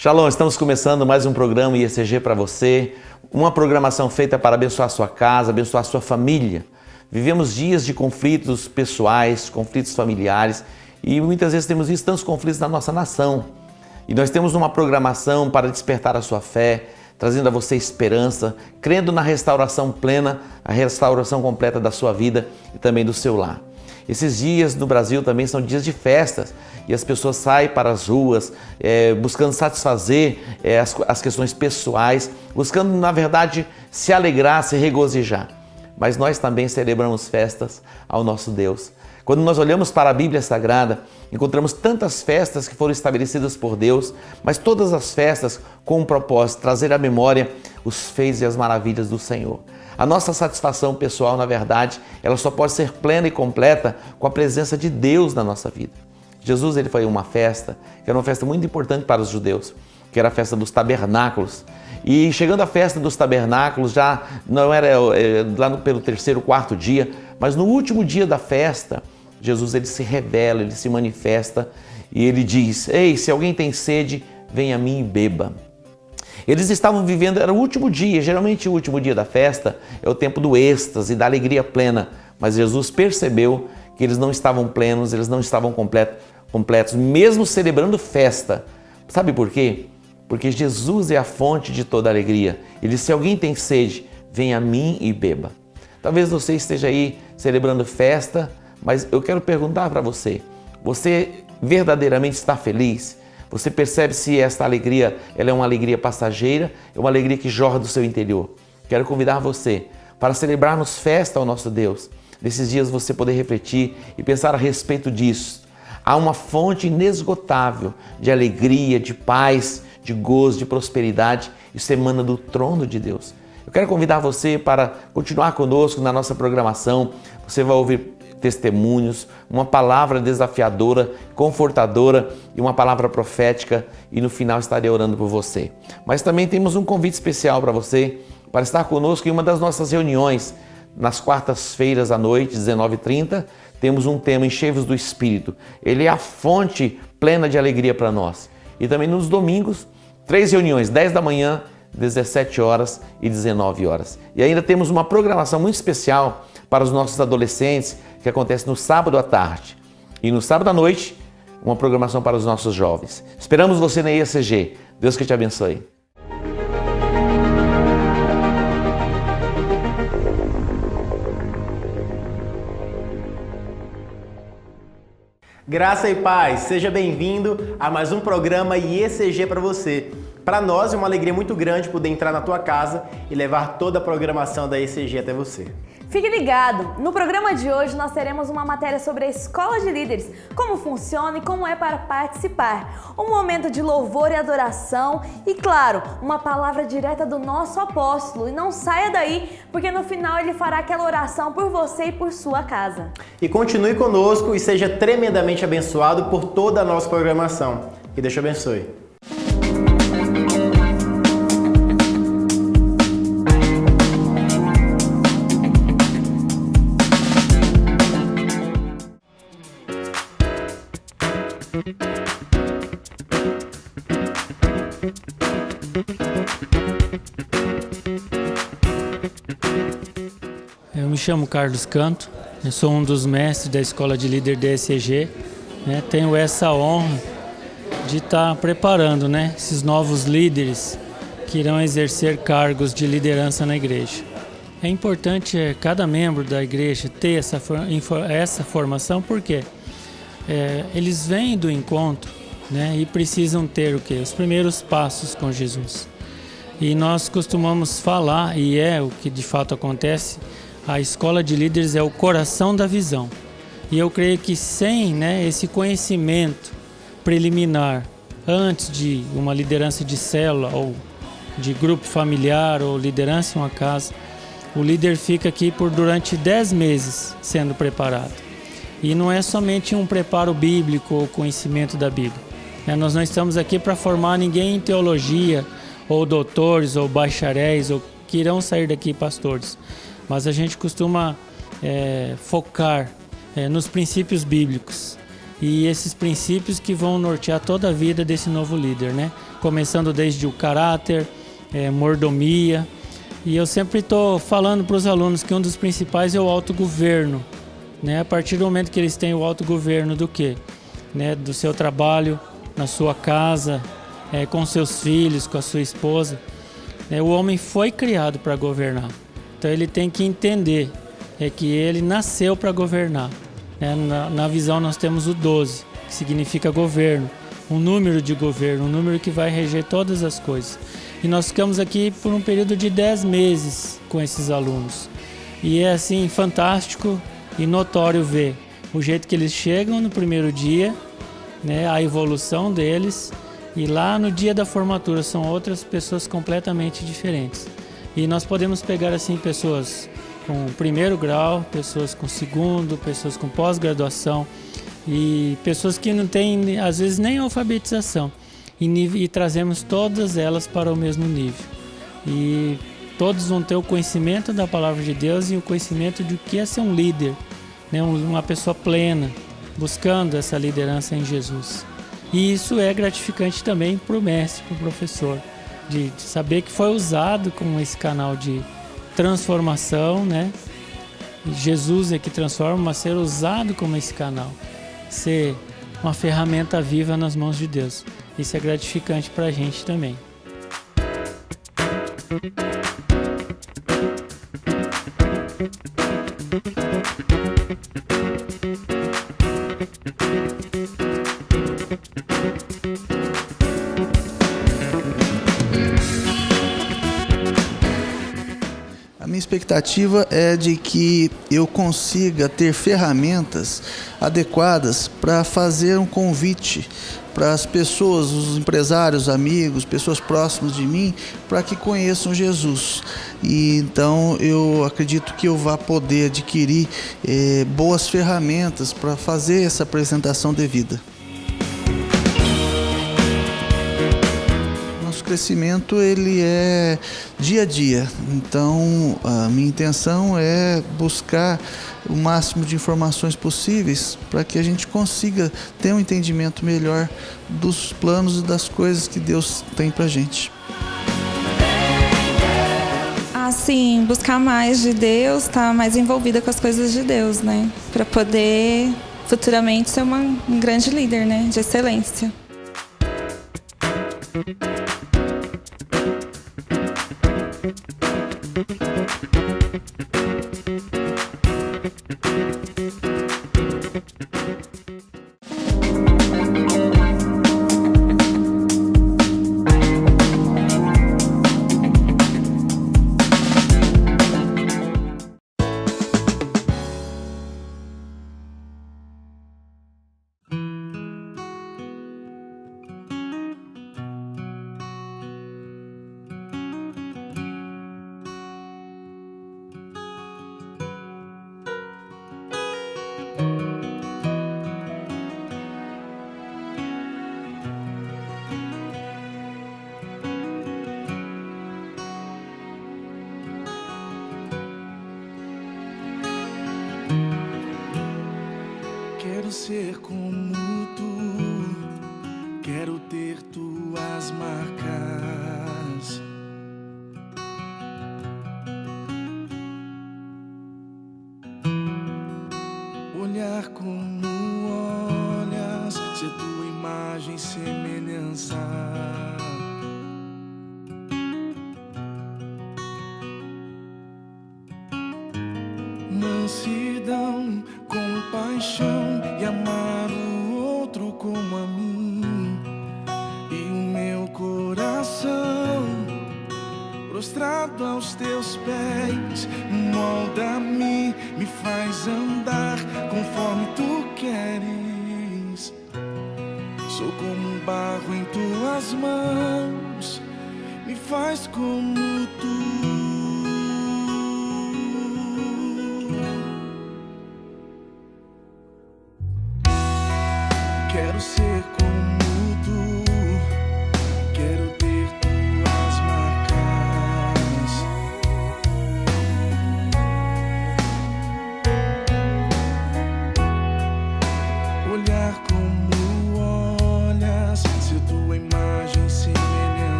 Shalom, estamos começando mais um programa IECG para você, uma programação feita para abençoar a sua casa, abençoar a sua família. Vivemos dias de conflitos pessoais, conflitos familiares e muitas vezes temos visto tantos conflitos na nossa nação. E nós temos uma programação para despertar a sua fé, trazendo a você esperança, crendo na restauração plena, a restauração completa da sua vida e também do seu lar. Esses dias no Brasil também são dias de festas e as pessoas saem para as ruas buscando satisfazer as questões pessoais, buscando, na verdade, se alegrar, se regozijar. Mas nós também celebramos festas ao nosso Deus. Quando nós olhamos para a Bíblia Sagrada, encontramos tantas festas que foram estabelecidas por Deus, mas todas as festas com um propósito, trazer à memória os feitos e as maravilhas do Senhor. A nossa satisfação pessoal, na verdade, ela só pode ser plena e completa com a presença de Deus na nossa vida. Jesus, ele foi uma festa, que era uma festa muito importante para os judeus, que era a festa dos tabernáculos. E chegando à festa dos tabernáculos, já não era lá pelo terceiro, quarto dia, mas no último dia da festa, Jesus ele se revela, ele se manifesta e ele diz: "Ei, se alguém tem sede, venha a mim e beba." Eles estavam vivendo, era o último dia, geralmente o último dia da festa é o tempo do êxtase, da alegria plena, mas Jesus percebeu que eles não estavam plenos, eles não estavam completos, mesmo celebrando festa. Sabe por quê? Porque Jesus é a fonte de toda alegria. Ele disse: "Se alguém tem sede, venha a mim e beba." Talvez você esteja aí celebrando festa, mas eu quero perguntar para você: você verdadeiramente está feliz? Você percebe se esta alegria ela é uma alegria passageira, é uma alegria que jorra do seu interior? Quero convidar você para celebrarmos festa ao nosso Deus. Nesses dias você poder refletir e pensar a respeito disso. Há uma fonte inesgotável de alegria, de paz, de gozo, de prosperidade. Isso emana do trono de Deus. Eu quero convidar você para continuar conosco na nossa programação. Você vai ouvir testemunhos, uma palavra desafiadora, confortadora e uma palavra profética, e no final estarei orando por você. Mas também temos um convite especial para você, para estar conosco em uma das nossas reuniões. Nas quartas-feiras à noite, 19h30, temos um tema Enchei-vos do Espírito. Ele é a fonte plena de alegria para nós. E também nos domingos, 3 reuniões, 10 da manhã, 17 horas e 19 horas. E ainda temos uma programação muito especial para os nossos adolescentes, que acontece no sábado à tarde. E no sábado à noite, uma programação para os nossos jovens. Esperamos você na IECG. Deus que te abençoe. Graça e paz, seja bem-vindo a mais um programa IECG para você. Para nós é uma alegria muito grande poder entrar na tua casa e levar toda a programação da IECG até você. Fique ligado! No programa de hoje nós teremos uma matéria sobre a Escola de Líderes, como funciona e como é para participar, um momento de louvor e adoração e, claro, uma palavra direta do nosso apóstolo. E não saia daí, porque no final ele fará aquela oração por você e por sua casa. E continue conosco e seja tremendamente abençoado por toda a nossa programação. Que Deus te abençoe. Eu me chamo Carlos Canto, eu sou um dos mestres da Escola de Líder da IECG. Tenho essa honra de estar preparando esses novos líderes que irão exercer cargos de liderança na igreja. É importante cada membro da igreja ter essa formação, porque eles vêm do encontro e precisam ter o quê? Os primeiros passos com Jesus. E nós costumamos falar, e é o que de fato acontece, a Escola de Líderes é o coração da visão. E eu creio que sem esse conhecimento preliminar, antes de uma liderança de célula, ou de grupo familiar, ou liderança em uma casa, o líder fica aqui durante 10 meses sendo preparado. E não é somente um preparo bíblico ou conhecimento da Bíblia. Nós não estamos aqui para formar ninguém em teologia, ou doutores, ou bacharéis, ou que irão sair daqui pastores. Mas a gente costuma focar nos princípios bíblicos. e esses princípios que vão nortear toda a vida desse novo líder, né? Começando desde o caráter, mordomia. E eu sempre estou falando para os alunos que um dos principais é o autogoverno, né? A partir do momento que eles têm o autogoverno do quê? Né? Do seu trabalho, na sua casa, com seus filhos, com a sua esposa. O homem foi criado para governar. Então ele tem que entender que ele nasceu para governar. Na visão nós temos o 12, que significa governo, um número de governo, um número que vai reger todas as coisas. E nós ficamos aqui por um período de 10 meses com esses alunos. E é assim fantástico e notório ver o jeito que eles chegam no primeiro dia, né, a evolução deles, e lá no dia da formatura são outras pessoas completamente diferentes. E nós podemos pegar assim pessoas com primeiro grau, pessoas com segundo, pessoas com pós-graduação e pessoas que não têm às vezes nem alfabetização. E trazemos todas elas para o mesmo nível. E todos vão ter o conhecimento da palavra de Deus e o conhecimento de o que é ser um líder, né? Uma pessoa plena, buscando essa liderança em Jesus. E isso é gratificante também para o mestre, para o professor, de saber que foi usado como esse canal de transformação, né? Jesus é que transforma, mas ser usado como esse canal, ser uma ferramenta viva nas mãos de Deus. Isso é gratificante para a gente também. A minha expectativa é de que eu consiga ter ferramentas adequadas para fazer um convite para as pessoas, os empresários, amigos, pessoas próximas de mim, para que conheçam Jesus. E então eu acredito que eu vá poder adquirir boas ferramentas para fazer essa apresentação devida. Nosso crescimento ele é dia a dia, então a minha intenção é buscar o máximo de informações possíveis para que a gente consiga ter um entendimento melhor dos planos e das coisas que Deus tem para a gente. Assim, buscar mais de Deus, estar mais envolvida com as coisas de Deus, né? Para poder futuramente ser um grande líder, né? De excelência. Quero ser como tu, quero ter tuas marcas. Olhar como olhas, ser tua imagem e semelhança. Mansidão, compaixão e amar o outro como a mim. E o meu coração prostrado aos teus pés, molda-me, me faz andar conforme tu queres. Sou como um barro em tuas mãos, me faz como tu. Quero ser como tu, quero ter tuas marcas. Olhar como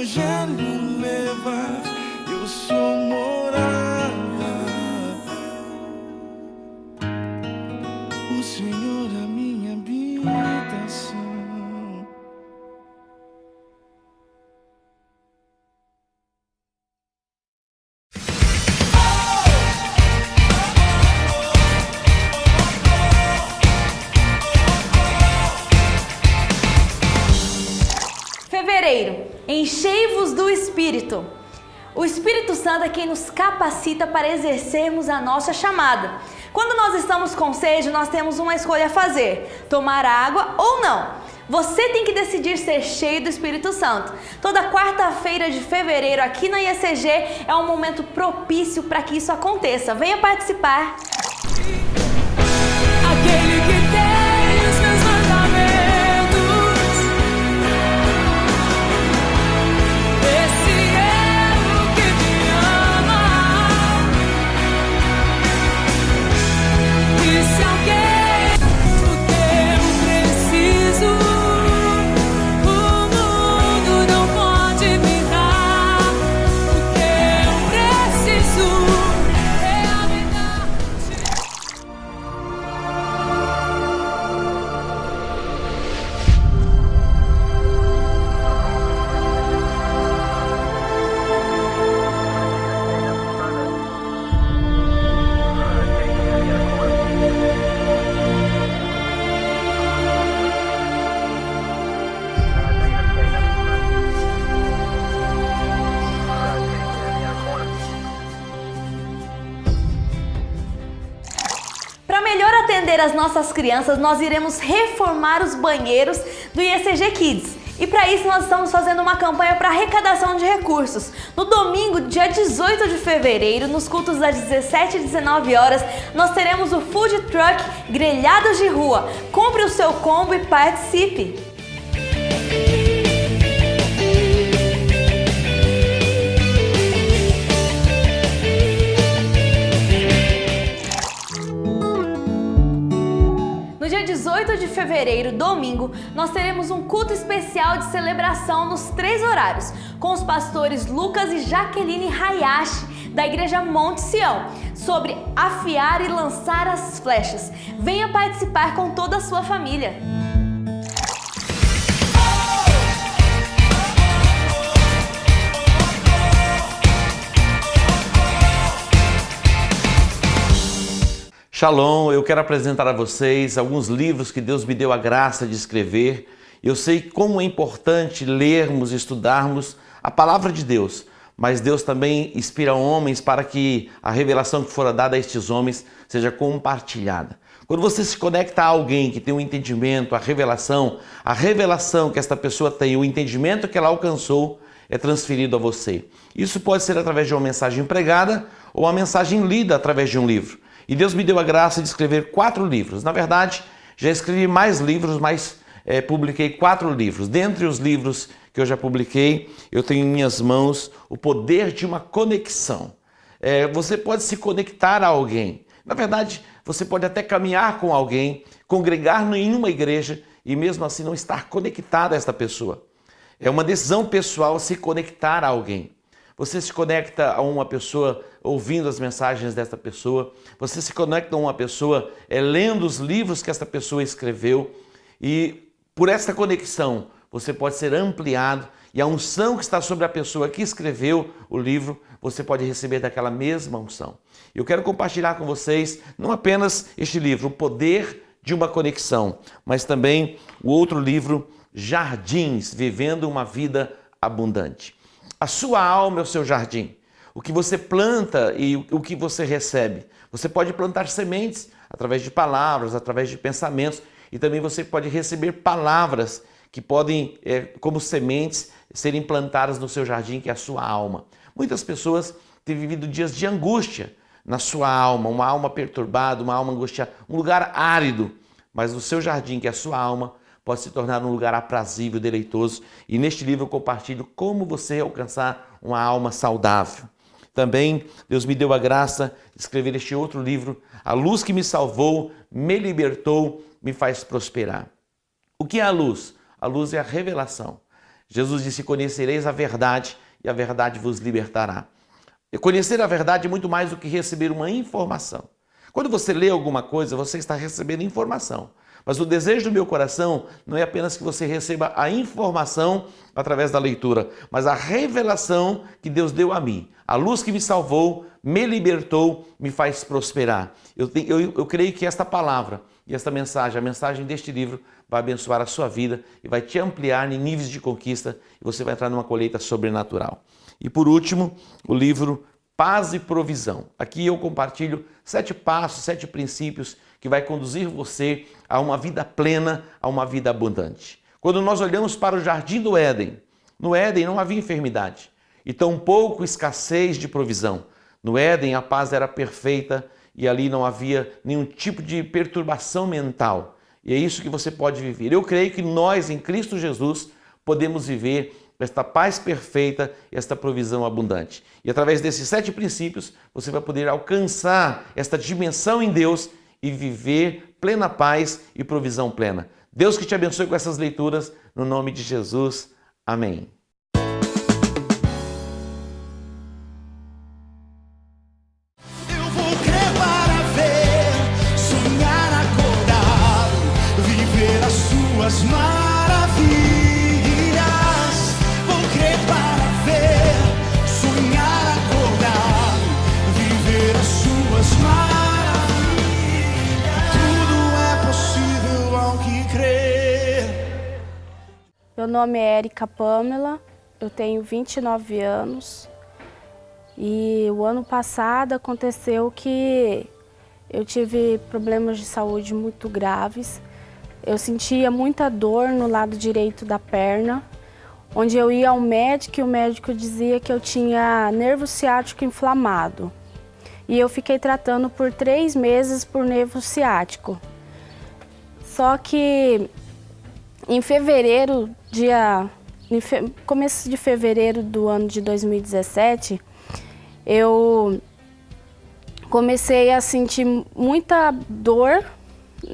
evangelho levar, eu sou morada. O Senhor é minha habitação. Fevereiro, enchei-vos do Espírito. O Espírito Santo é quem nos capacita para exercermos a nossa chamada. Quando nós estamos com sede, nós temos uma escolha a fazer: tomar água ou não. Você tem que decidir ser cheio do Espírito Santo. Toda quarta-feira de fevereiro aqui na IECG é um momento propício para que isso aconteça. Venha participar! Aquele que tem os meus mandamentos, esse é o que me ama. E se alguém o que eu preciso, o mundo não pode me dar. O que eu preciso é a verdade. Para melhor atender as nossas crianças, nós iremos reformar os banheiros do IECG Kids. E para isso nós estamos fazendo uma campanha para arrecadação de recursos. No domingo, dia 18 de fevereiro, nos cultos das 17 e 19 horas, nós teremos o Food Truck Grelhados de Rua. Compre o seu combo e participe! No dia 18 de fevereiro, domingo, nós teremos um culto especial de celebração nos 3 horários, com os pastores Lucas e Jaqueline Hayashi, da Igreja Monte Sião, sobre afiar e lançar as flechas. Venha participar com toda a sua família. Shalom, eu quero apresentar a vocês alguns livros que Deus me deu a graça de escrever. Eu sei como é importante lermos e estudarmos a palavra de Deus, mas Deus também inspira homens para que a revelação que fora dada a estes homens seja compartilhada. Quando você se conecta a alguém que tem um entendimento, a revelação que esta pessoa tem, o entendimento que ela alcançou é transferido a você. Isso pode ser através de uma mensagem pregada ou uma mensagem lida através de um livro. E Deus me deu a graça de escrever 4 livros. Na verdade, já escrevi mais livros, mas publiquei 4 livros. Dentre os livros que eu já publiquei, eu tenho em minhas mãos O Poder de uma Conexão. Você pode se conectar a alguém. Na verdade, você pode até caminhar com alguém, congregar em uma igreja e mesmo assim não estar conectado a esta pessoa. É uma decisão pessoal se conectar a alguém. Você se conecta a uma pessoa ouvindo as mensagens desta pessoa, você se conecta a uma pessoa lendo os livros que esta pessoa escreveu e por esta conexão você pode ser ampliado e a unção que está sobre a pessoa que escreveu o livro, você pode receber daquela mesma unção. Eu quero compartilhar com vocês não apenas este livro, O Poder de uma Conexão, mas também o outro livro, Jardins, Vivendo uma Vida Abundante. A sua alma é o seu jardim. O que você planta e o que você recebe. Você pode plantar sementes através de palavras, através de pensamentos e também você pode receber palavras que podem, como sementes, serem plantadas no seu jardim, que é a sua alma. Muitas pessoas têm vivido dias de angústia na sua alma, uma alma perturbada, uma alma angustiada, um lugar árido, mas no seu jardim, que é a sua alma, pode se tornar um lugar aprazível, deleitoso. E neste livro eu compartilho como você alcançar uma alma saudável. Também Deus me deu a graça de escrever este outro livro, A Luz que me salvou, me libertou, me faz prosperar. O que é a luz? A luz é a revelação. Jesus disse: conhecereis a verdade e a verdade vos libertará. E conhecer a verdade é muito mais do que receber uma informação. Quando você lê alguma coisa, você está recebendo informação. Mas o desejo do meu coração não é apenas que você receba a informação através da leitura, mas a revelação que Deus deu a mim. A luz que me salvou, me libertou, me faz prosperar. Eu creio que esta palavra e esta mensagem, a mensagem deste livro, vai abençoar a sua vida e vai te ampliar em níveis de conquista e você vai entrar numa colheita sobrenatural. E por último, o livro Paz e Provisão. Aqui eu compartilho 7 passos, 7 princípios que vai conduzir você a uma vida plena, a uma vida abundante. Quando nós olhamos para o jardim do Éden, no Éden não havia enfermidade e tampouco escassez de provisão. No Éden a paz era perfeita e ali não havia nenhum tipo de perturbação mental. E é isso que você pode viver. Eu creio que nós, em Cristo Jesus, podemos viver esta paz perfeita, esta provisão abundante. E através desses 7 princípios, você vai poder alcançar esta dimensão em Deus e viver plena paz e provisão plena. Deus que te abençoe com essas leituras, no nome de Jesus. Amém. Eu vou crer para ver, sonhar acordado, viver as suas maravilhas. Vou crer para ver, sonhar acordado, viver as suas maravilhas. Tudo é possível ao que crer. Meu nome é Érica Pamela, eu tenho 29 anos e o ano passado aconteceu que eu tive problemas de saúde muito graves. Eu sentia muita dor no lado direito da perna, onde eu ia ao médico e o médico dizia que eu tinha nervo ciático inflamado. E eu fiquei tratando por 3 meses por nervo ciático. Só que em fevereiro, começo de fevereiro do ano de 2017, eu comecei a sentir muita dor,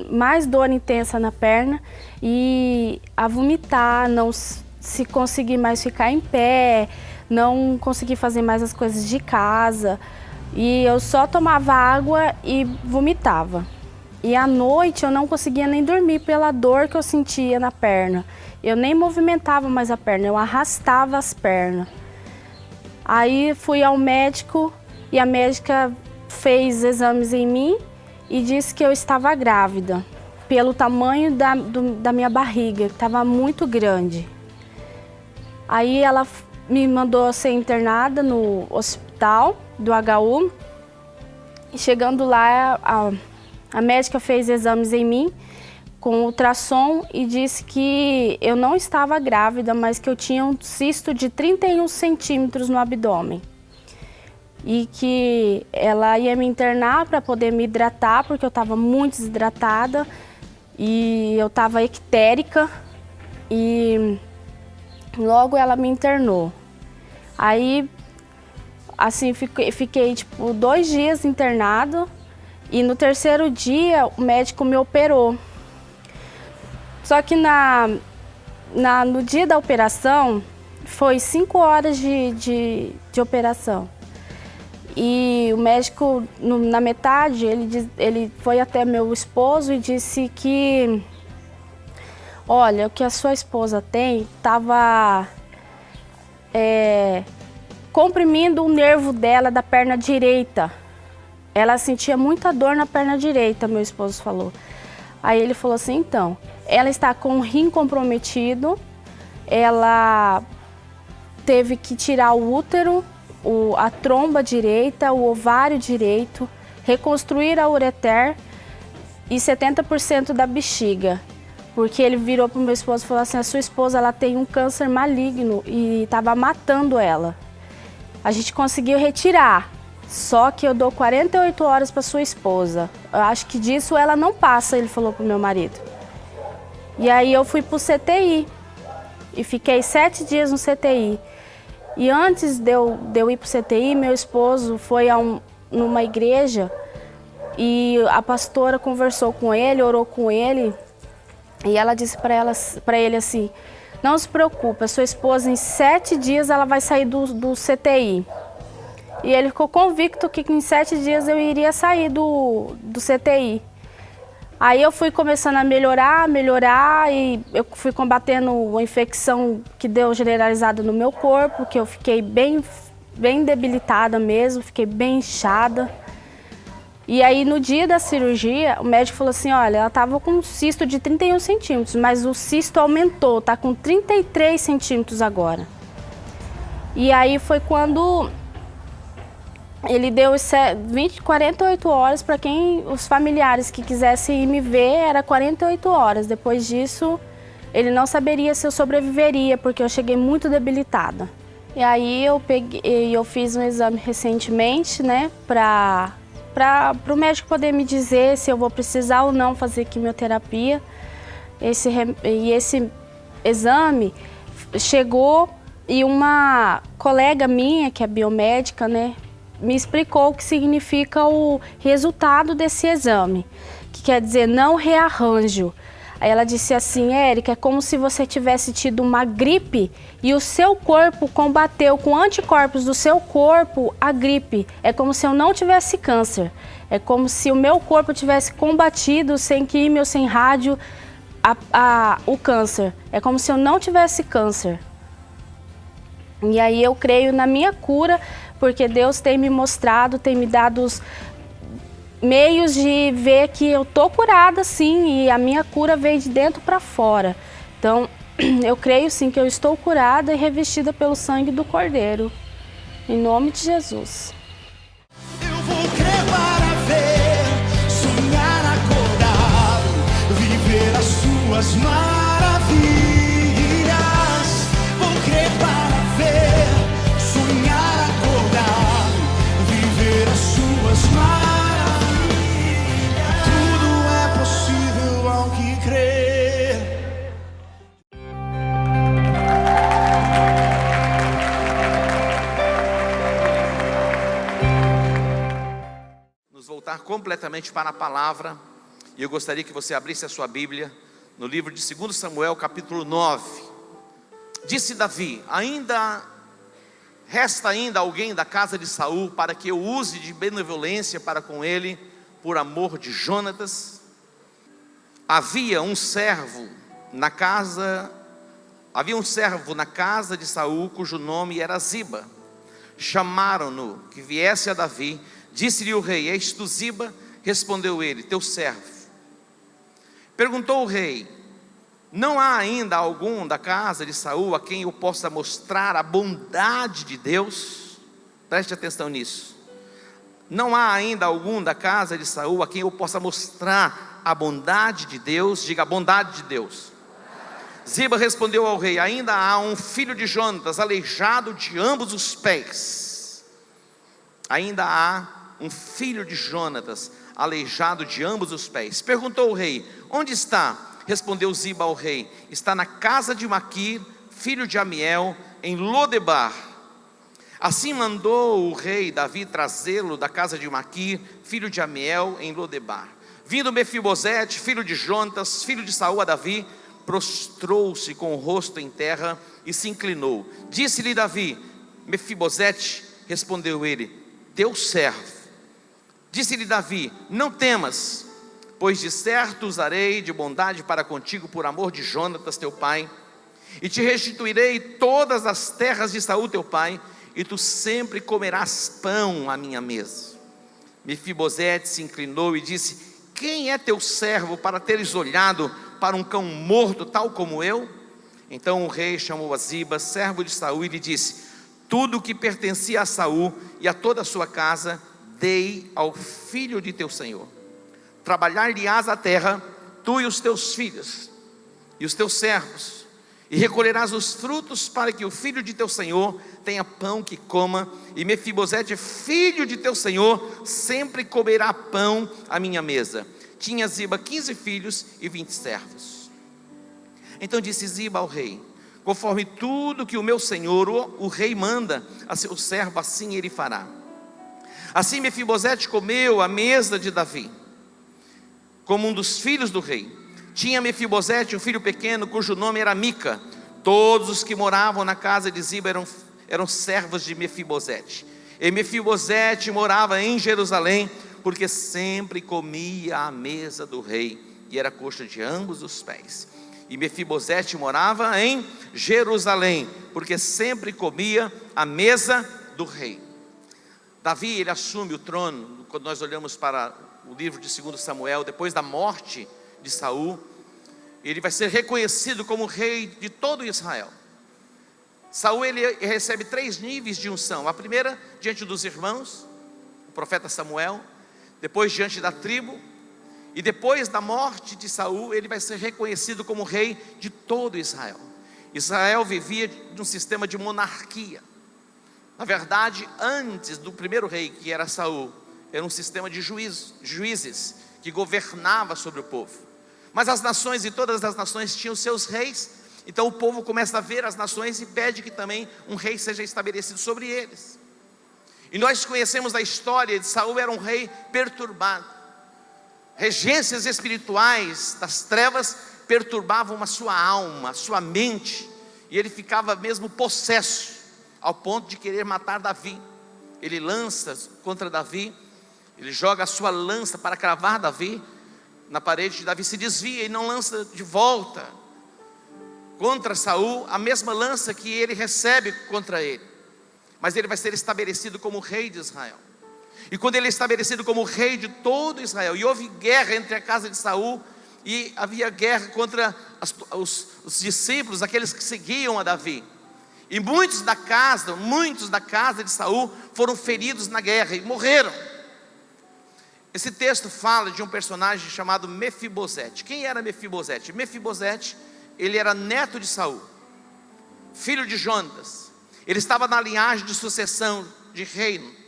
mais dor intensa na perna e a vomitar, não se conseguir mais ficar em pé, não conseguir fazer mais as coisas de casa. E eu só tomava água e vomitava. E à noite eu não conseguia nem dormir pela dor que eu sentia na perna. Eu nem movimentava mais a perna, eu arrastava as pernas. Aí fui ao médico e a médica fez exames em mim e disse que eu estava grávida, pelo tamanho da minha barriga, que estava muito grande. Aí ela me mandou ser internada no hospital do HU. E chegando lá, a médica fez exames em mim com ultrassom e disse que eu não estava grávida, mas que eu tinha um cisto de 31 centímetros no abdômen. E que ela ia me internar para poder me hidratar, porque eu estava muito desidratada e eu estava ictérica. E logo ela me internou. Aí, assim, fiquei tipo 2 dias internado e no 3º dia o médico me operou. Só que no dia da operação foi 5 horas de operação. E o médico, na metade, ele foi até meu esposo e disse que, olha, o que a sua esposa tem estava comprimindo o nervo dela da perna direita. Ela sentia muita dor na perna direita, meu esposo falou. Aí ele falou assim, então, ela está com o rim comprometido, ela teve que tirar o útero, a tromba direita, o ovário direito, reconstruir a ureter e 70% da bexiga. Porque ele virou para o meu esposo e falou assim, a sua esposa ela tem um câncer maligno e estava matando ela. A gente conseguiu retirar, só que eu dou 48 horas para sua esposa. Eu acho que disso ela não passa, ele falou para o meu marido. E aí eu fui para o CTI e fiquei 7 dias no CTI. E antes de eu ir para o CTI, meu esposo foi numa igreja e a pastora conversou com ele, orou com ele e ela disse para ele assim, não se preocupe, a sua esposa em 7 dias ela vai sair do CTI. E ele ficou convicto que em 7 dias eu iria sair do CTI. Aí eu fui começando a melhorar, e eu fui combatendo a infecção que deu generalizada no meu corpo, que eu fiquei bem debilitada mesmo, fiquei bem inchada. E aí no dia da cirurgia, o médico falou assim, olha, ela estava com um cisto de 31 centímetros, mas o cisto aumentou, está com 33 centímetros agora. E aí foi quando ele deu 48 horas para quem, os familiares que quisessem ir me ver, era 48 horas. Depois disso, ele não saberia se eu sobreviveria, porque eu cheguei muito debilitada. E aí eu fiz um exame recentemente, né, para o médico poder me dizer se eu vou precisar ou não fazer quimioterapia. Esse exame chegou e uma colega minha, que é biomédica, né, me explicou o que significa o resultado desse exame, que quer dizer não rearranjo. Aí ela disse assim, Érica, é como se você tivesse tido uma gripe e o seu corpo combateu com anticorpos do seu corpo a gripe. É como se eu não tivesse câncer. É como se o meu corpo tivesse combatido sem químio, sem rádio, o câncer. É como se eu não tivesse câncer. E aí eu creio na minha cura, porque Deus tem me mostrado, tem me dado os meios de ver que eu tô curada sim, e a minha cura veio de dentro para fora. Então, eu creio sim que eu estou curada e revestida pelo sangue do Cordeiro. Em nome de Jesus. Eu vou crer para ver, sonhar acordado, viver as suas maravilhas. Vou crer para ver, sonhar acordado, viver as suas maravilhas. Tudo é possível ao que crer. Nos voltar completamente para a palavra, e eu gostaria que você abrisse a sua Bíblia no livro de 2 Samuel, capítulo 9. Disse Davi, resta ainda alguém da casa de Saul para que eu use de benevolência para com ele, por amor de Jonatas? Havia um servo na casa de Saul, cujo nome era Ziba. Chamaram-no que viesse a Davi. Disse-lhe o rei, és tu Ziba? Respondeu ele, teu servo. Perguntou o rei, não há ainda algum da casa de Saul a quem eu possa mostrar a bondade de Deus? Preste atenção nisso. Não há ainda algum da casa de Saul a quem eu possa mostrar a bondade de Deus? Diga, a bondade de Deus. Ziba respondeu ao rei, ainda há um filho de Jonatas, aleijado de ambos os pés. Ainda há um filho de Jonatas, aleijado de ambos os pés. Perguntou o rei, onde está? Respondeu Ziba ao rei, está na casa de Maquir, filho de Amiel, em Lodebar. Assim mandou o rei Davi trazê-lo da casa de Maquir, filho de Amiel, em Lodebar. Vindo Mefibosete, filho de Jonatas, filho de Saul, a Davi, prostrou-se com o rosto em terra e se inclinou. Disse-lhe Davi, Mefibosete? Respondeu ele, teu servo. Disse-lhe Davi, não temas, pois de certo usarei de bondade para contigo por amor de Jonatas teu pai, e te restituirei todas as terras de Saul teu pai, e tu sempre comerás pão à minha mesa. Mefibosete se inclinou e disse, quem é teu servo para teres olhado para um cão morto tal como eu? Então o rei chamou a Ziba, servo de Saul, e lhe disse, tudo o que pertencia a Saul e a toda a sua casa, dei ao filho de teu senhor. Trabalhar-lhe-ás a terra, tu e os teus filhos, e os teus servos, e recolherás os frutos para que o filho de teu senhor tenha pão que coma, e Mefibosete, filho de teu senhor, sempre comerá pão à minha mesa. Tinha Ziba 15 filhos e 20 servos. Então disse Ziba ao rei, conforme tudo que o meu senhor, o rei, manda a seu servo, assim ele fará. Assim Mefibosete comeu à mesa de Davi, como um dos filhos do rei. Tinha Mefibosete um filho pequeno, cujo nome era Mica. Todos os que moravam na casa de Ziba eram servos de Mefibosete. E Mefibosete morava em Jerusalém, porque sempre comia à mesa do rei, e era coxa de ambos os pés. E Mefibosete morava em Jerusalém, porque sempre comia à mesa do rei. Davi, ele assume o trono, quando nós olhamos para o livro de 2 Samuel, depois da morte de Saul, ele vai ser reconhecido como rei de todo Israel. Saul, ele recebe 3 níveis de unção. A primeira, diante dos irmãos, o profeta Samuel. Depois, diante da tribo. E depois da morte de Saul, ele vai ser reconhecido como rei de todo Israel. Israel vivia de um sistema de monarquia. Na verdade, antes do primeiro rei, que era Saul, era um sistema de juízes que governava sobre o povo. Mas as nações, e todas as nações, tinham seus reis. Então o povo começa a ver as nações e pede que também um rei seja estabelecido sobre eles. E nós conhecemos a história de Saul. Era um rei perturbado. Regências espirituais das trevas perturbavam a sua alma, a sua mente, e ele ficava mesmo possesso, ao ponto de querer matar Davi. Ele lança contra Davi, ele joga a sua lança para cravar Davi na parede de Davi, se desvia e não lança de volta contra Saul a mesma lança que ele recebe contra ele. Mas ele vai ser estabelecido como rei de Israel. E quando ele é estabelecido como rei de todo Israel, e houve guerra entre a casa de Saul, e havia guerra contra os discípulos, aqueles que seguiam a Davi. E muitos da casa de Saul foram feridos na guerra e morreram. Esse texto fala de um personagem chamado Mefibosete. Quem era Mefibosete? Mefibosete, ele era neto de Saul, filho de Jonatas. Ele estava na linhagem de sucessão de reino.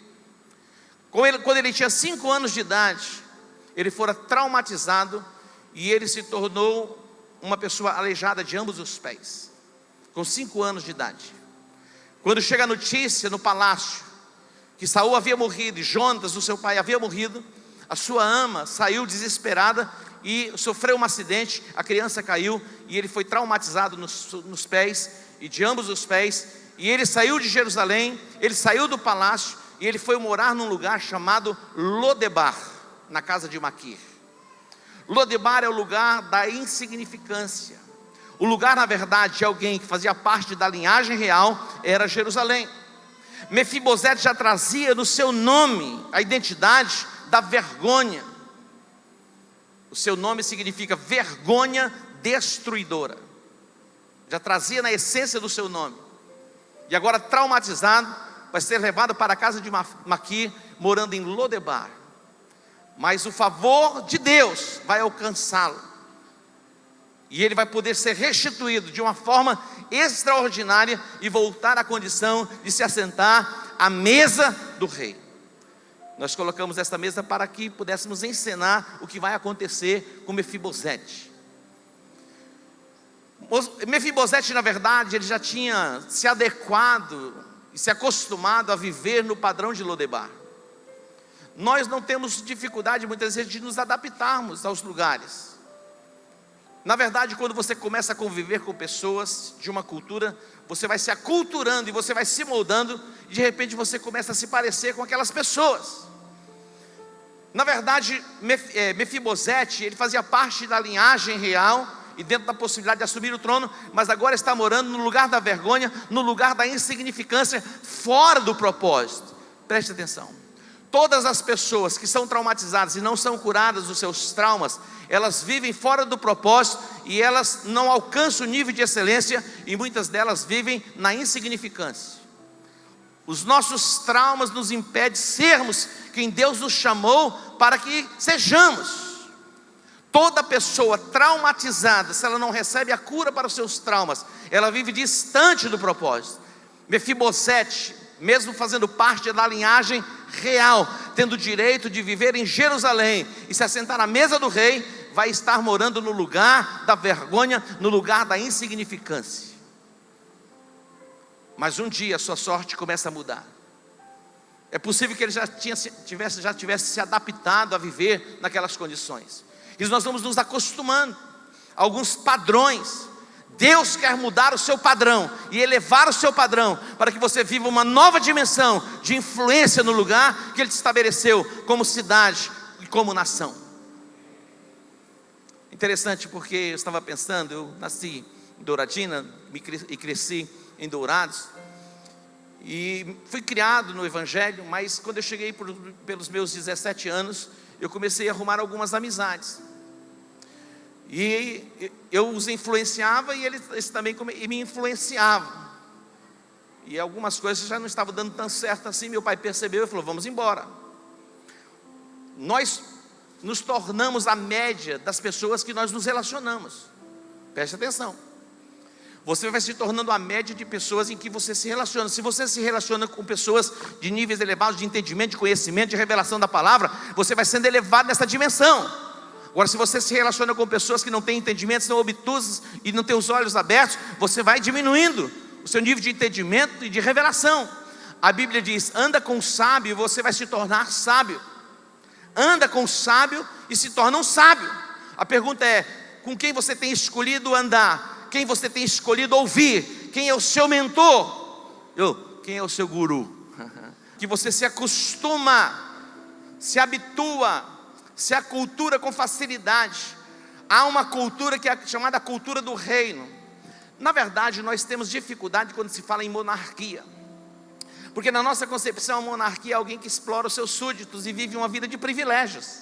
Quando ele tinha 5 anos de idade, ele fora traumatizado e ele se tornou uma pessoa aleijada de ambos os pés, com 5 anos de idade. Quando chega a notícia no palácio que Saul havia morrido e Jonatas, o seu pai, havia morrido, a sua ama saiu desesperada e sofreu um acidente. A criança caiu e ele foi traumatizado nos pés e de ambos os pés. E ele saiu de Jerusalém, ele saiu do palácio e ele foi morar num lugar chamado Lodebar, na casa de Maquir. Lodebar é o lugar da insignificância. O lugar, na verdade, de alguém que fazia parte da linhagem real era Jerusalém. Mefibosete já trazia no seu nome a identidade da vergonha. O seu nome significa vergonha destruidora. Já trazia na essência do seu nome. E agora, traumatizado, vai ser levado para a casa de Maquir, morando em Lodebar. Mas o favor de Deus vai alcançá-lo, e ele vai poder ser restituído de uma forma extraordinária e voltar à condição de se assentar à mesa do rei. Nós colocamos esta mesa para que pudéssemos encenar o que vai acontecer com Mefibosete. Mefibosete, na verdade, ele já tinha se adequado e se acostumado a viver no padrão de Lodebar. Nós não temos dificuldade muitas vezes de nos adaptarmos aos lugares. Na verdade, quando você começa a conviver com pessoas de uma cultura, você vai se aculturando e você vai se moldando, e de repente você começa a se parecer com aquelas pessoas. Na verdade, Mefibosete, ele fazia parte da linhagem real e dentro da possibilidade de assumir o trono, mas agora está morando no lugar da vergonha, no lugar da insignificância, fora do propósito. Preste atenção. Todas as pessoas que são traumatizadas e não são curadas dos seus traumas, elas vivem fora do propósito e elas não alcançam o nível de excelência, e muitas delas vivem na insignificância. Os nossos traumas nos impedem de sermos quem Deus nos chamou para que sejamos. Toda pessoa traumatizada, se ela não recebe a cura para os seus traumas, ela vive distante do propósito. Mefibosete, mesmo fazendo parte da linhagem real, tendo o direito de viver em Jerusalém e se assentar à mesa do rei, vai estar morando no lugar da vergonha, no lugar da insignificância. Mas um dia a sua sorte começa a mudar. É possível que ele já tivesse se adaptado a viver naquelas condições. E nós vamos nos acostumando a alguns padrões Deus quer mudar o seu padrão e elevar o seu padrão para que você viva uma nova dimensão de influência no lugar que Ele te estabeleceu como cidade e como nação. Interessante, porque eu estava pensando, eu nasci em Douradina e cresci em Dourados e fui criado no Evangelho, mas quando eu cheguei pelos meus 17 anos, eu comecei a arrumar algumas amizades. E eu os influenciava e eles também me influenciavam. E algumas coisas já não estavam dando tão certo assim. Meu pai percebeu e falou: vamos embora. Nós nos tornamos a média das pessoas que nós nos relacionamos. Preste atenção. Você vai se tornando a média de pessoas em que você se relaciona. Se você se relaciona com pessoas de níveis elevados de entendimento, de conhecimento, de revelação da palavra, você vai sendo elevado nessa dimensão. Agora, se você se relaciona com pessoas que não têm entendimento, são obtusas e não têm os olhos abertos, você vai diminuindo o seu nível de entendimento e de revelação. A Bíblia diz: anda com o sábio e você vai se tornar sábio. Anda com o sábio e se torna um sábio. A pergunta é: com quem você tem escolhido andar? Quem você tem escolhido ouvir? Quem é o seu mentor? Quem é o seu guru? Que você se acostuma, se habitua, se acultura com facilidade. Há uma cultura que é chamada cultura do reino. Na verdade, nós temos dificuldade quando se fala em monarquia, porque na nossa concepção a monarquia é alguém que explora os seus súditos e vive uma vida de privilégios.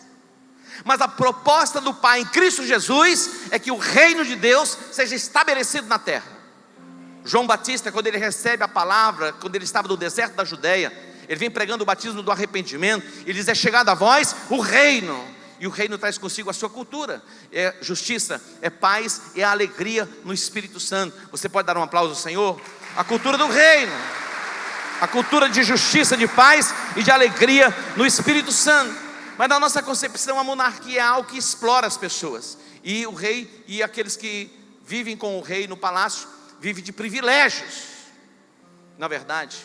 Mas a proposta do Pai em Cristo Jesus é que o reino de Deus seja estabelecido na terra. João Batista, quando ele recebe a palavra, quando ele estava no deserto da Judéia, ele vem pregando o batismo do arrependimento. Ele diz: é chegado a vós o reino. E o reino traz consigo a sua cultura. É justiça, é paz, é alegria no Espírito Santo. Você pode dar um aplauso ao Senhor? A cultura do reino, a cultura de justiça, de paz e de alegria no Espírito Santo. Mas na nossa concepção, a monarquia é algo que explora as pessoas. E o rei e aqueles que vivem com o rei no palácio vivem de privilégios. Na verdade,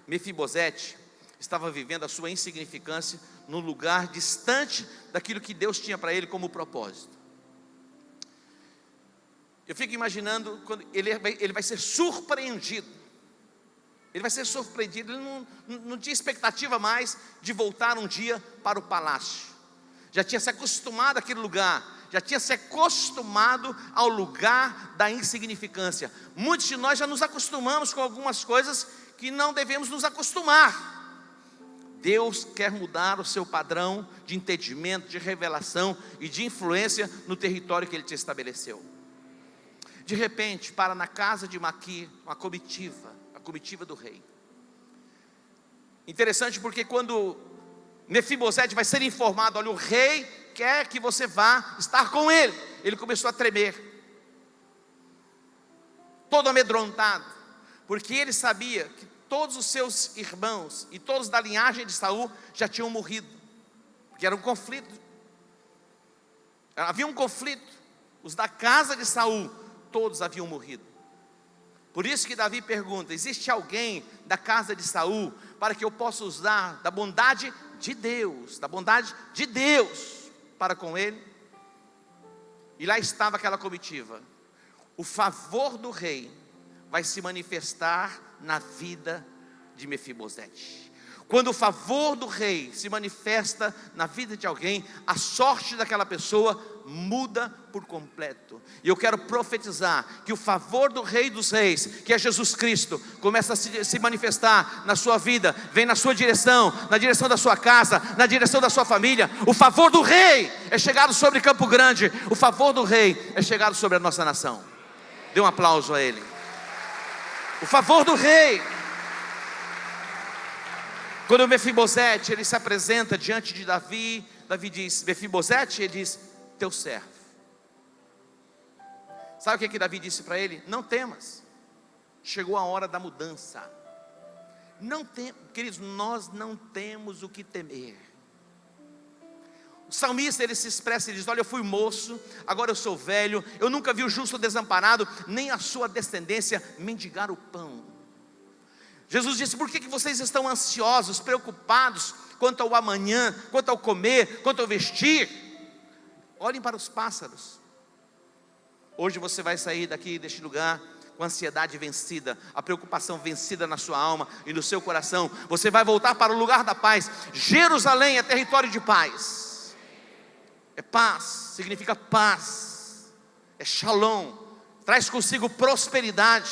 Mefibosete estava vivendo a sua insignificância num lugar distante daquilo que Deus tinha para ele como propósito. Eu fico imaginando quando ele vai ser surpreendido. Ele vai ser surpreendido. Ele não tinha expectativa mais de voltar um dia para o palácio. Já tinha se acostumado àquele lugar. Já tinha se acostumado ao lugar da insignificância. Muitos de nós já nos acostumamos com algumas coisas que não devemos nos acostumar. Deus quer mudar o seu padrão de entendimento, de revelação e de influência no território que Ele te estabeleceu. De repente, para na casa de Maqui, uma comitiva, a comitiva do rei. Interessante, porque quando Mefibosete vai ser informado: olha, o rei quer que você vá estar com ele. Ele começou a tremer, todo amedrontado, porque ele sabia que todos os seus irmãos e todos da linhagem de Saul já tinham morrido, porque era um conflito. Havia um conflito. Os da casa de Saul, todos haviam morrido. Por isso que Davi pergunta: existe alguém da casa de Saul para que eu possa usar da bondade de Deus, para com ele? E lá estava aquela comitiva. O favor do rei vai se manifestar na vida de Mefibosete. Quando o favor do rei se manifesta na vida de alguém, a sorte daquela pessoa muda por completo. E eu quero profetizar que o favor do Rei dos Reis, que é Jesus Cristo, começa a se manifestar na sua vida, vem na sua direção, na direção da sua casa, na direção da sua família. O favor do Rei é chegado sobre Campo Grande. O favor do Rei é chegado sobre a nossa nação. Dê um aplauso a Ele. O favor do Rei. Quando Mefibosete, ele se apresenta diante de Davi, Davi diz: Mefibosete, ele diz: teu servo. Sabe o que Davi disse para ele? Não temas, chegou a hora da mudança. Não tem, queridos, nós não temos o que temer. O salmista, ele se expressa e diz: olha, eu fui moço, agora eu sou velho, eu nunca vi o justo desamparado, nem a sua descendência mendigar o pão. Jesus disse: por que vocês estão ansiosos, preocupados quanto ao amanhã, quanto ao comer, quanto ao vestir? Olhem para os pássaros. Hoje você vai sair daqui deste lugar com a ansiedade vencida, a preocupação vencida na sua alma e no seu coração. Você vai voltar para o lugar da paz. Jerusalém é território de paz. É paz, significa paz. É shalom, traz consigo prosperidade.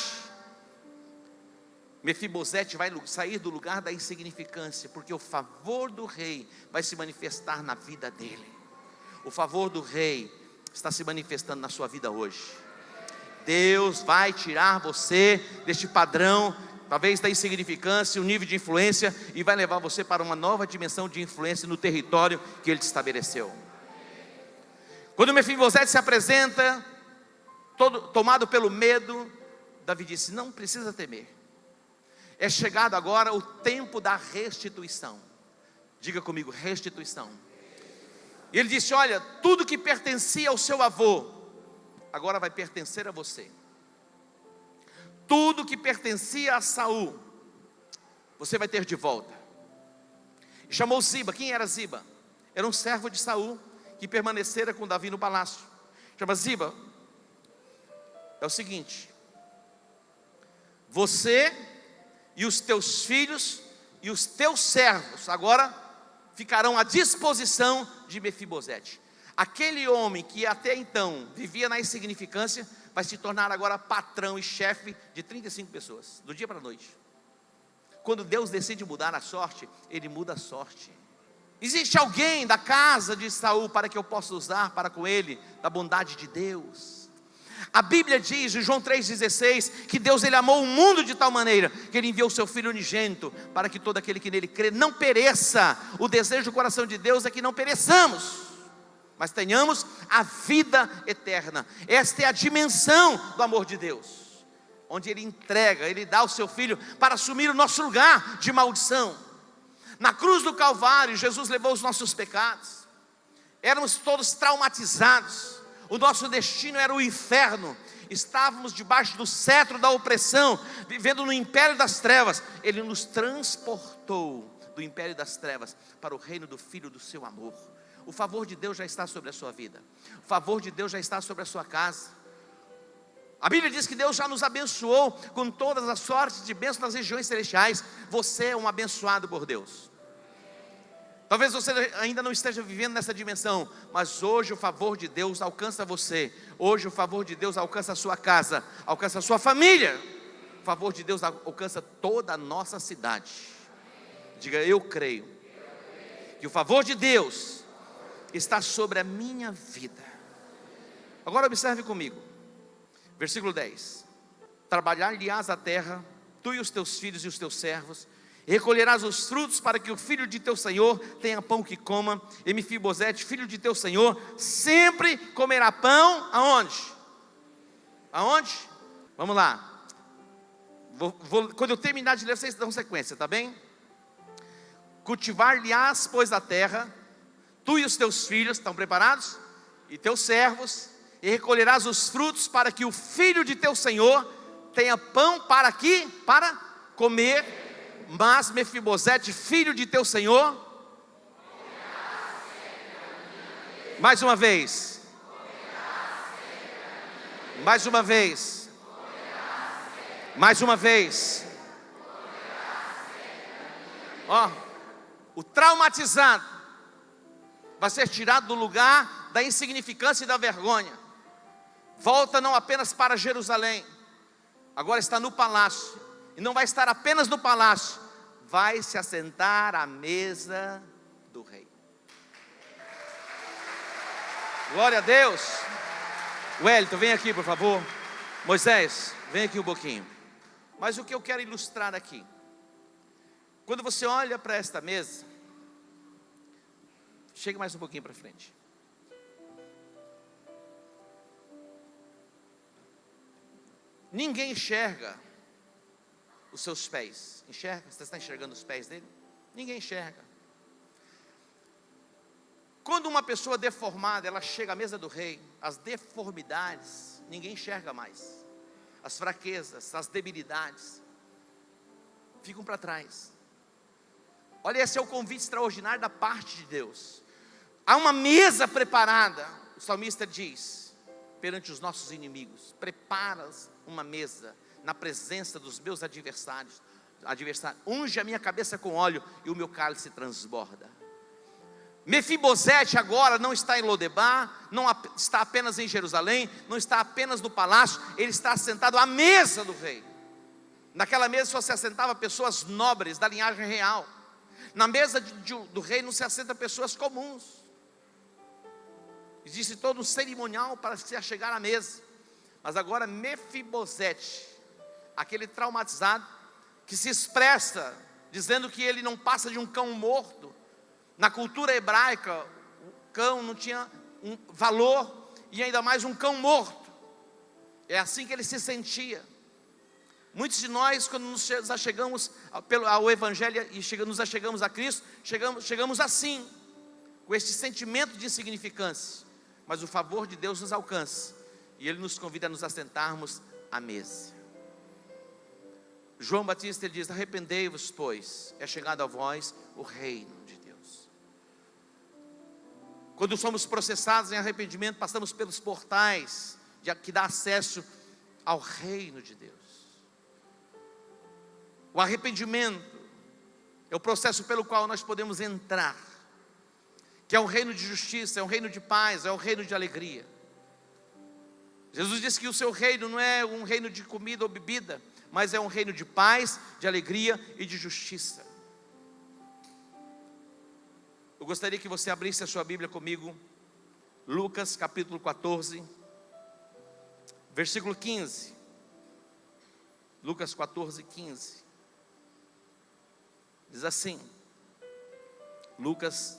Mefibosete vai sair do lugar da insignificância, porque o favor do rei vai se manifestar na vida dele. O favor do rei está se manifestando na sua vida hoje. Deus vai tirar você deste padrão, talvez da insignificância, o nível de influência, e vai levar você para uma nova dimensão de influência no território que Ele te estabeleceu. Quando Mefibosete se apresenta, tomado pelo medo, Davi disse: não precisa temer. É chegado agora o tempo da restituição. Diga comigo, restituição. E ele disse: olha, tudo que pertencia ao seu avô, agora vai pertencer a você. Tudo que pertencia a Saul, você vai ter de volta. E chamou Ziba. Quem era Ziba? Era um servo de Saul, que permanecera com Davi no palácio. Chama Ziba. É o seguinte: você e os teus filhos e os teus servos agora ficarão à disposição de Mefibosete. Aquele homem que até então vivia na insignificância vai se tornar agora patrão e chefe de 35 pessoas, do dia para a noite. Quando Deus decide mudar a sorte, Ele muda a sorte. Existe alguém da casa de Saul para que eu possa usar para com ele da bondade de Deus? A Bíblia diz em João 3,16 que Deus ele amou o mundo de tal maneira que Ele enviou o seu Filho unigênito para que todo aquele que nele crê não pereça. O desejo do coração de Deus é que não pereçamos, mas tenhamos a vida eterna. Esta é a dimensão do amor de Deus, onde Ele entrega, Ele dá o seu Filho para assumir o nosso lugar de maldição. Na cruz do Calvário, Jesus levou os nossos pecados. Éramos todos traumatizados. O nosso destino era o inferno. Estávamos debaixo do cetro da opressão, vivendo no império das trevas. Ele nos transportou do império das trevas para o reino do Filho do seu amor. O favor de Deus já está sobre a sua vida. O favor de Deus já está sobre a sua casa. A Bíblia diz que Deus já nos abençoou com todas as sortes de bênçãos nas regiões celestiais. Você é um abençoado por Deus. Talvez você ainda não esteja vivendo nessa dimensão, mas hoje o favor de Deus alcança você. Hoje o favor de Deus alcança a sua casa, alcança a sua família. O favor de Deus alcança toda a nossa cidade. Diga: eu creio que o favor de Deus está sobre a minha vida. Agora observe comigo, versículo 10: trabalhar-lhe-ás a terra, tu e os teus filhos e os teus servos, e recolherás os frutos para que o filho de teu senhor tenha pão que coma. E Mefibosete, filho de teu senhor, sempre comerá pão. Aonde? Aonde? Vamos lá. Quando eu terminar de ler, vocês dão sequência, tá bem? Cultivar-lhe-ás, pois, a terra, tu e os teus filhos, estão preparados? E teus servos, e recolherás os frutos para que o filho de teu senhor tenha pão para aqui, para comer. Mas Mefibosete, filho de teu senhor, mais uma vez, mais uma vez, mais uma vez. Ó, o traumatizado vai ser tirado do lugar da insignificância e da vergonha. Volta não apenas para Jerusalém, agora está no palácio. E não vai estar apenas no palácio, vai se assentar à mesa do rei. Glória a Deus. Wellington, vem aqui por favor. Moisés, vem aqui um pouquinho. Mas o que eu quero ilustrar aqui, quando você olha para esta mesa, chega mais um pouquinho para frente. Ninguém enxerga os seus pés. Enxerga? Você está enxergando os pés dele? Ninguém enxerga. Quando uma pessoa deformada, ela chega à mesa do rei, as deformidades, ninguém enxerga mais. As fraquezas, as debilidades, ficam para trás. Olha, esse é o convite extraordinário da parte de Deus. Há uma mesa preparada. O salmista diz: perante os nossos inimigos. Preparas uma mesa na presença dos meus adversários. Unge a minha cabeça com óleo e o meu cálice transborda. Mefibosete agora não está em Lodebar, não está apenas em Jerusalém, não está apenas no palácio, ele está sentado à mesa do rei. Naquela mesa só se assentavam pessoas nobres da linhagem real. Na mesa do rei não se assentam pessoas comuns. Existe todo um cerimonial para se achegar à mesa. Mas agora Mefibosete, aquele traumatizado, que se expressa dizendo que ele não passa de um cão morto. Na cultura hebraica, o cão não tinha um valor, e ainda mais um cão morto. É assim que ele se sentia. Muitos de nós, quando nos achegamos ao Evangelho e nos achegamos a Cristo, chegamos assim, com este sentimento de insignificância. Mas o favor de Deus nos alcança, e Ele nos convida a nos assentarmos à mesa. João Batista, ele diz: arrependei-vos, pois é chegado a vós o reino de Deus. Quando somos processados em arrependimento, passamos pelos portais que dá acesso ao reino de Deus. O arrependimento é o processo pelo qual nós podemos entrar, que é um reino de justiça, é um reino de paz, é um reino de alegria. Jesus disse que o seu reino não é um reino de comida ou bebida, mas é um reino de paz, de alegria e de justiça. Eu gostaria que você abrisse a sua Bíblia comigo, Lucas capítulo 14, versículo 15. Lucas 14, 15. Diz assim, Lucas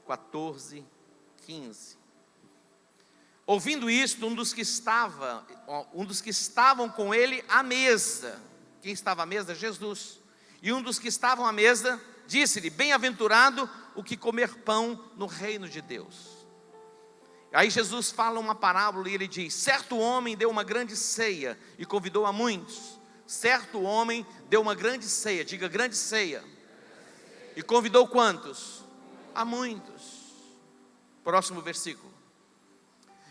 14, 15. Ouvindo isto, um dos que estavam com ele à mesa, quem estava à mesa? Jesus. E um dos que estavam à mesa disse-lhe: bem-aventurado o que comer pão no reino de Deus. Aí Jesus fala uma parábola e ele diz: certo homem deu uma grande ceia e convidou a muitos. Certo homem deu uma grande ceia, diga grande ceia. E convidou quantos? A muitos. Próximo versículo.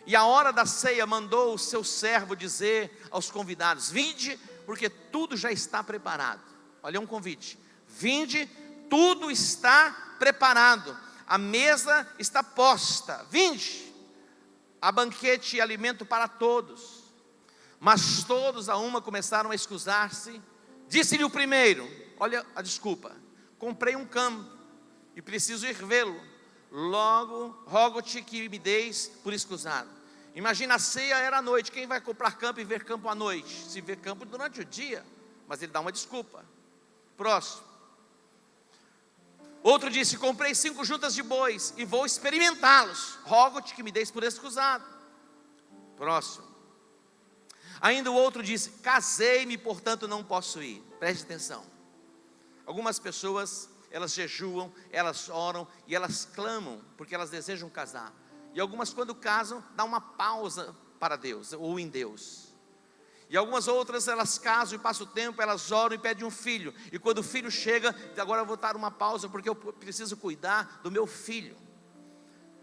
E a hora da ceia mandou o seu servo dizer aos convidados: vinde, porque tudo já está preparado. Olha um convite: vinde, tudo está preparado, a mesa está posta, vinde, há banquete e alimento para todos. Mas todos a uma começaram a escusar-se. Disse-lhe o primeiro: olha a desculpa, comprei um campo e preciso ir vê-lo. Logo, rogo-te que me deis por escusado. Imagina, a ceia era à noite. Quem vai comprar campo e ver campo à noite? Se vê campo durante o dia. Mas ele dá uma desculpa. Próximo. Outro disse: comprei 5 juntas de bois e vou experimentá-los. Rogo-te que me deis por escusado. Próximo. Ainda o outro disse: casei-me, portanto não posso ir. Preste atenção. Algumas pessoas, elas jejuam, elas oram e elas clamam porque elas desejam casar. E algumas, quando casam, dão uma pausa para Deus ou em Deus. E algumas outras, elas casam e passam o tempo, elas oram e pedem um filho. E quando o filho chega, agora eu vou dar uma pausa porque eu preciso cuidar do meu filho.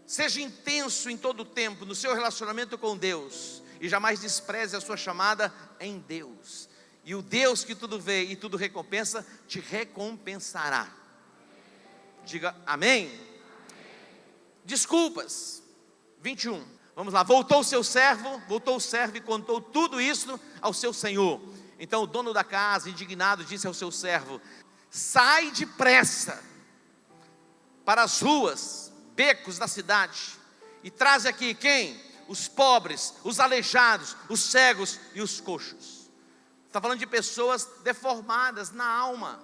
Seja intenso em todo o tempo no seu relacionamento com Deus e jamais despreze a sua chamada em Deus. E o Deus que tudo vê e tudo recompensa, te recompensará. Diga amém. Desculpas. 21. Vamos lá. Voltou o servo e contou tudo isso ao seu senhor. Então o dono da casa, indignado, disse ao seu servo: sai depressa para as ruas, becos da cidade, e traz aqui quem? Os pobres, os aleijados, os cegos e os coxos. Está falando de pessoas deformadas na alma.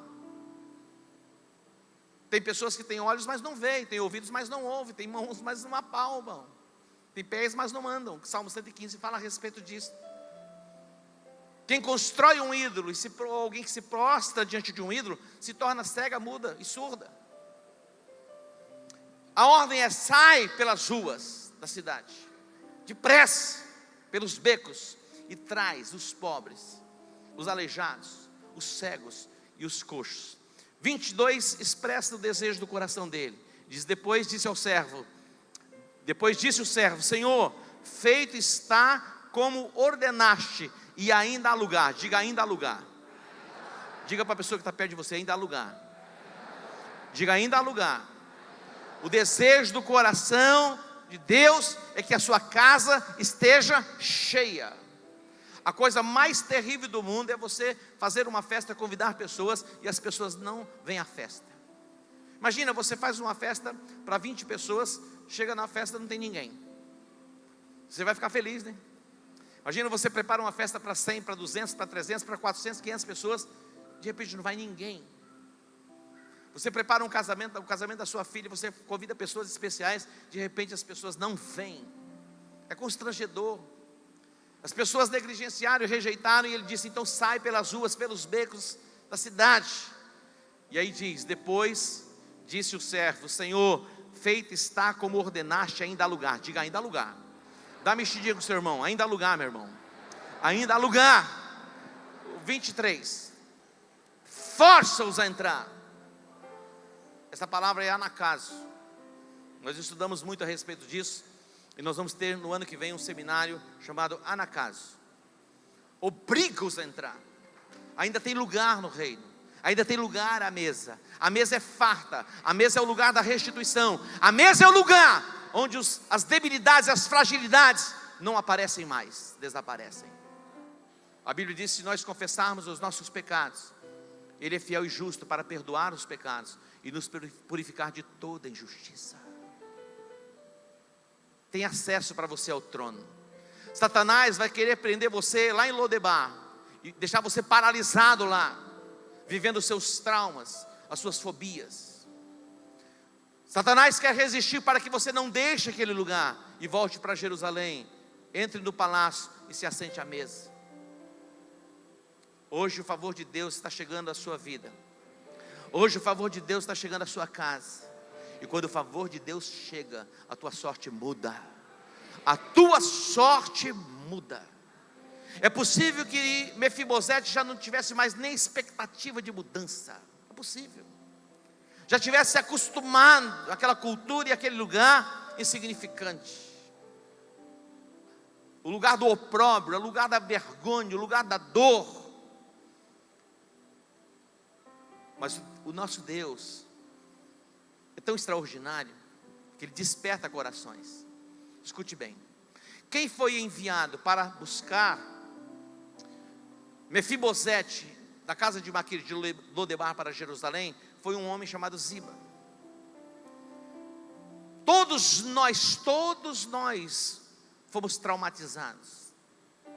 Tem pessoas que têm olhos, mas não veem, tem ouvidos, mas não ouvem, tem mãos, mas não apalpam, tem pés, mas não andam. O Salmo 115 fala a respeito disso. Quem constrói um ídolo, alguém que se prostra diante de um ídolo, se torna cega, muda e surda. A ordem é: sai pelas ruas da cidade, depressa, pelos becos, e traz os pobres, os aleijados, os cegos e os coxos. 22 expressa o desejo do coração dele. Depois disse o servo: Senhor, feito está como ordenaste, e ainda há lugar. Diga, ainda há lugar. Diga para a pessoa que está perto de você, ainda há lugar. Diga, ainda há lugar. O desejo do coração de Deus é que a sua casa esteja cheia. A coisa mais terrível do mundo é você fazer uma festa, convidar pessoas e as pessoas não vêm à festa. Imagina, você faz uma festa para 20 pessoas, chega na festa não tem ninguém. Você vai ficar feliz, né? Imagina, você prepara uma festa para 100, para 200, para 300, para 400, 500 pessoas, de repente não vai ninguém. Você prepara um casamento, o casamento da sua filha, você convida pessoas especiais, de repente as pessoas não vêm. É constrangedor. As pessoas negligenciaram e rejeitaram, e ele disse, então sai pelas ruas, pelos becos da cidade. E aí diz, depois disse o servo, Senhor, feito está como ordenaste, ainda há lugar. Diga, ainda há lugar. Dá mexidinha com o seu irmão, ainda há lugar, meu irmão. Ainda há lugar. 23. Força-os a entrar. Essa palavra é anacaso. Nós estudamos muito a respeito disso. E nós vamos ter no ano que vem um seminário chamado anacaso. Obriga-os a entrar. Ainda tem lugar no reino. Ainda tem lugar à mesa. A mesa é farta. A mesa é o lugar da restituição. A mesa é o lugar onde as debilidades, as fragilidades não aparecem mais, desaparecem. A Bíblia diz, se nós confessarmos os nossos pecados, Ele é fiel e justo para perdoar os pecados e nos purificar de toda injustiça. Tem acesso para você ao trono. Satanás vai querer prender você lá em Lodebar e deixar você paralisado lá, vivendo os seus traumas, as suas fobias. Satanás quer resistir para que você não deixe aquele lugar e volte para Jerusalém, entre no palácio e se assente à mesa. Hoje o favor de Deus está chegando à sua vida. Hoje o favor de Deus está chegando à sua casa. E quando o favor de Deus chega, a tua sorte muda. A tua sorte muda. É possível que Mefibosete já não tivesse mais nem expectativa de mudança. É possível. Já tivesse se acostumado àquela cultura e àquele lugar insignificante. O lugar do opróbrio, o lugar da vergonha, o lugar da dor. Mas o nosso Deus é tão extraordinário que Ele desperta corações. Escute bem. Quem foi enviado para buscar Mefibosete da casa de Maquir de Lodebar para Jerusalém foi um homem chamado Ziba. Todos nós fomos traumatizados.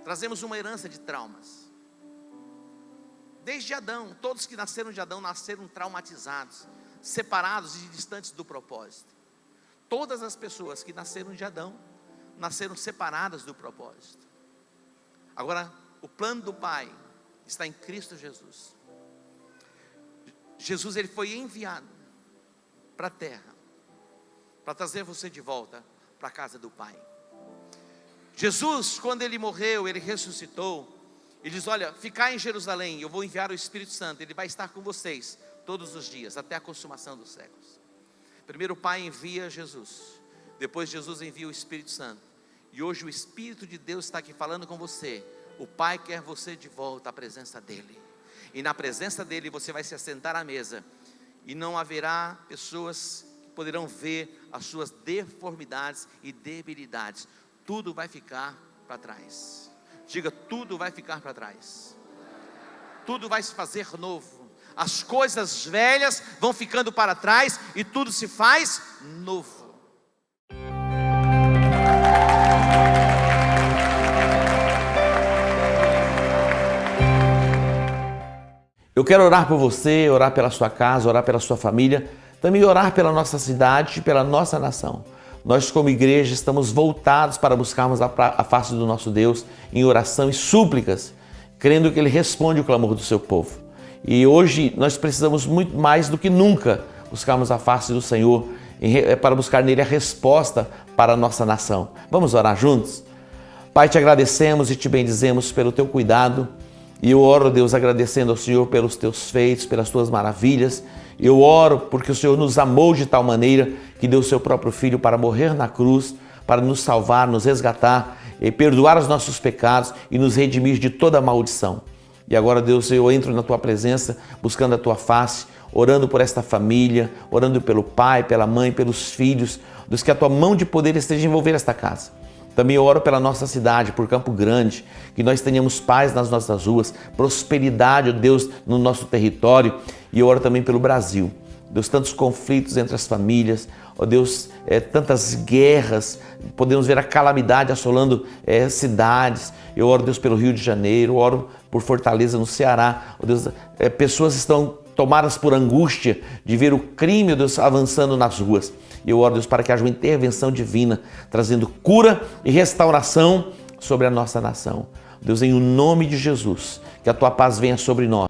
Trazemos uma herança de traumas. Desde Adão, todos que nasceram de Adão nasceram traumatizados, separados e distantes do propósito. Todas as pessoas que nasceram de Adão nasceram separadas do propósito. Agora, o plano do Pai está em Cristo Jesus. Jesus, Ele foi enviado para a terra para trazer você de volta para a casa do Pai. Jesus, quando Ele morreu, Ele ressuscitou. Ele diz, olha, ficai em Jerusalém, eu vou enviar o Espírito Santo, Ele vai estar com vocês todos os dias, até a consumação dos séculos. Primeiro o Pai envia Jesus, depois Jesus envia o Espírito Santo, e hoje o Espírito de Deus está aqui falando com você. O Pai quer você de volta à presença dEle, e na presença dEle você vai se assentar à mesa, e não haverá pessoas que poderão ver as suas deformidades e debilidades. Tudo vai ficar para trás. Diga, tudo vai ficar para trás. Tudo vai se fazer novo. As coisas velhas vão ficando para trás e tudo se faz novo. Eu quero orar por você, orar pela sua casa, orar pela sua família, também orar pela nossa cidade e pela nossa nação. Nós, como igreja, estamos voltados para buscarmos a face do nosso Deus em oração e súplicas, crendo que Ele responde o clamor do seu povo. E hoje nós precisamos muito mais do que nunca buscarmos a face do Senhor para buscar nele a resposta para a nossa nação. Vamos orar juntos? Pai, te agradecemos e te bendizemos pelo teu cuidado. E eu oro, Deus, agradecendo ao Senhor pelos teus feitos, pelas tuas maravilhas. Eu oro porque o Senhor nos amou de tal maneira que deu o seu próprio Filho para morrer na cruz, para nos salvar, nos resgatar, perdoar os nossos pecados e nos redimir de toda maldição. E agora, Deus, eu entro na Tua presença, buscando a Tua face, orando por esta família, orando pelo pai, pela mãe, pelos filhos. Deus, que a Tua mão de poder esteja envolvendo esta casa. Também eu oro pela nossa cidade, por Campo Grande, que nós tenhamos paz nas nossas ruas, prosperidade, ó Deus, no nosso território. E eu oro também pelo Brasil. Deus, tantos conflitos entre as famílias, ó Deus, tantas guerras, podemos ver a calamidade assolando cidades. Eu oro, Deus, pelo Rio de Janeiro, oro por Fortaleza, no Ceará. Ó Deus, pessoas estão tomadas por angústia de ver o crime, ó Deus, avançando nas ruas. Eu oro, Deus, para que haja uma intervenção divina, trazendo cura e restauração sobre a nossa nação. Deus, em o nome de Jesus, que a Tua paz venha sobre nós.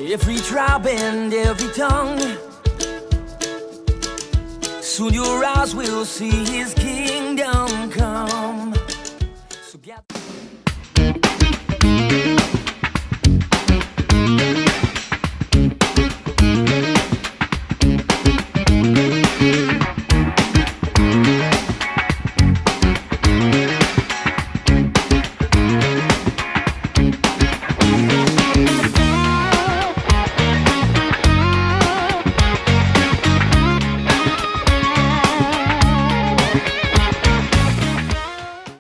Every tribe and every tongue, soon your eyes will see His kingdom come. So get